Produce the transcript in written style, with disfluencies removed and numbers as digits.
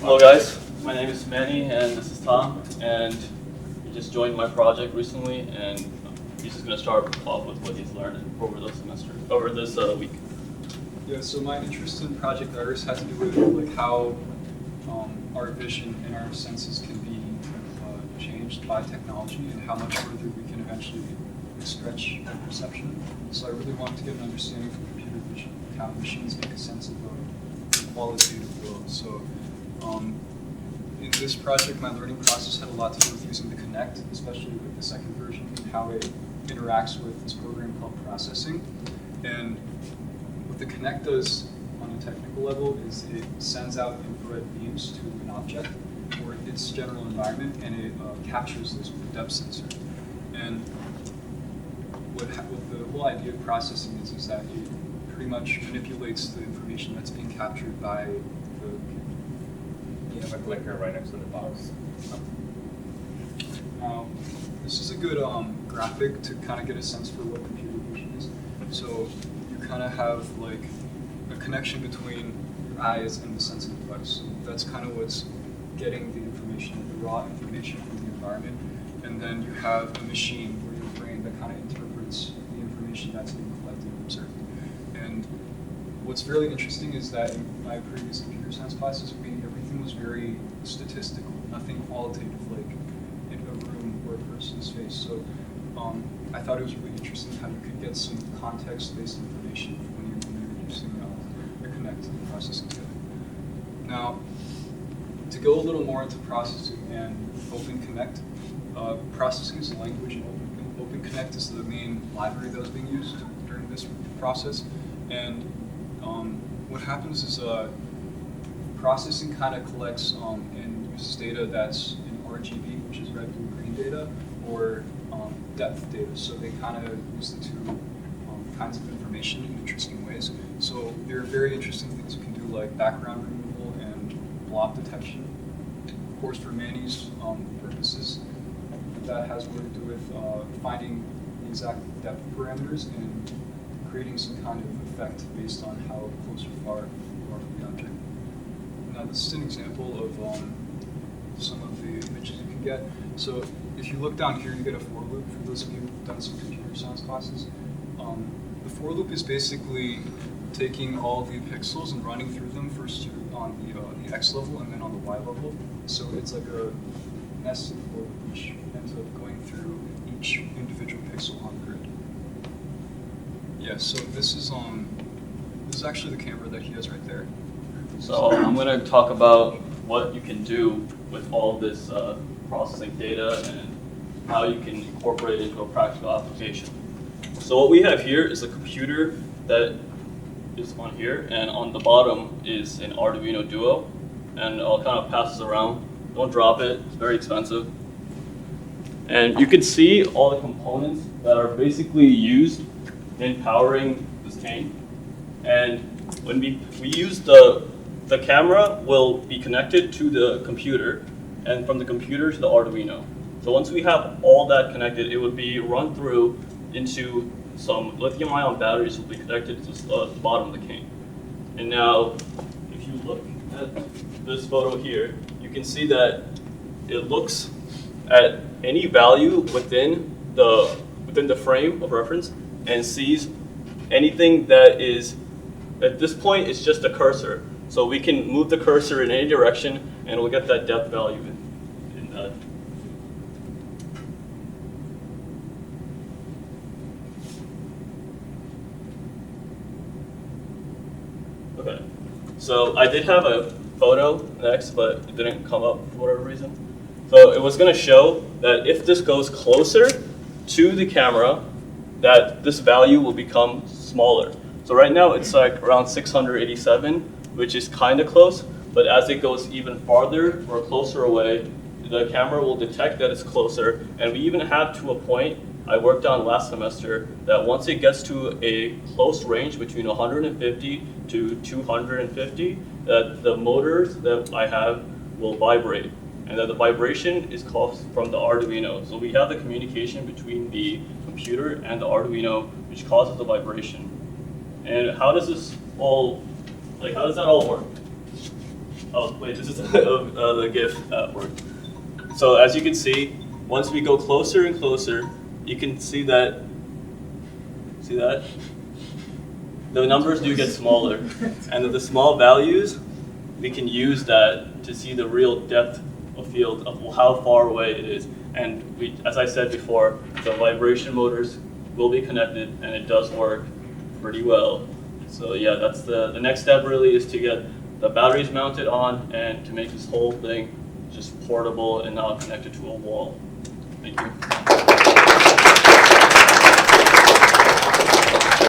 Hello guys, my name is Manny and this is Tom, and he just joined my project recently, and he's just going to start off with what he's learned over this week. Yeah, so my interest in Project Iris had to do with like how our vision and our senses can be changed by technology and how much further we can eventually stretch our perception. So I really wanted to get an understanding from computer vision of how machines make a sense of a qualitative world. So in this project, my learning process had a lot to do with using the Kinect, especially with the second version, and how it interacts with this program called processing. And what the Kinect does on a technical level is it sends out infrared beams to an object or its general environment, and it captures this with a depth sensor. And what the whole idea of processing is that it pretty much manipulates the information that's being captured by the computer. You have a clicker right next to the box. Now, this is a good graphic to kind of get a sense for what computer vision is. So you kind of have like a connection between your eyes and the sensing device. So that's kind of what's getting the information, the raw information from the environment. And then you have a machine or your brain that kind of interprets the information that's being collected and observed. And what's really interesting is that in my previous computer science classes, everything was very statistical, nothing qualitative, like in a room or a person's face. So I thought it was really interesting how you could get some context-based information when you're using the Kinect and processing together. Now, to go a little more into processing and OpenConnect, processing is a language, and OpenConnect is the main library that was being used during this process. And what happens is processing kind of collects and uses data that's in RGB, which is red, blue, green data, or depth data. So they kind of use the two kinds of information in interesting ways. So there are very interesting things you can do, like background removal and blob detection. Of course, for Manny's purposes, that has more to do with finding the exact depth parameters and creating some kind of effect based on how close or far you are from the object. Now, this is an example of some of the images you can get. So if you look down here, you get a for loop. For those of you who've done some computer science classes, the for loop is basically taking all the pixels and running through them first on the x level and then on the y level. So it's like a nested for loop, which ends up going through each individual pixel on the grid. Yeah, so this is actually the camera that he has right there. So I'm going to talk about what you can do with all this processing data and how you can incorporate it into a practical application. So what we have here is a computer that is on here, and on the bottom is an Arduino Duo, and I'll kind of pass this around. Don't drop it, it's very expensive. And you can see all the components that are basically used in powering this cane. And when we use the camera will be connected to the computer, and from the computer to the Arduino. So once we have all that connected, it would be run through into some lithium-ion batteries will be connected to the bottom of the cane. And now, if you look at this photo here, you can see that it looks at any value within the frame of reference and sees anything that is, at this point, it's just a cursor. So we can move the cursor in any direction and we'll get that depth value in that. Okay, so I did have a photo next, but it didn't come up for whatever reason. So it was going to show that if this goes closer to the camera, that this value will become smaller. So right now it's like around 687, which is kind of close, but as it goes even farther or closer away, the camera will detect that it's closer, and we even have to a point I worked on last semester that once it gets to a close range between 150 to 250, that the motors that I have will vibrate, and that the vibration is caused from the Arduino. So we have the communication between the computer and the Arduino, which causes the vibration. And how does this all, how does that all work? Oh wait, this is the GIF work. So as you can see, once we go closer and closer, you can see that. See that? The numbers do get smaller, and the small values, we can use that to see the real depth of field of how far away it is. And we, as I said before, the vibration motors will be connected, and it does work pretty well. So yeah, that's the next step really is to get the batteries mounted on and to make this whole thing just portable and not connected to a wall. Thank you.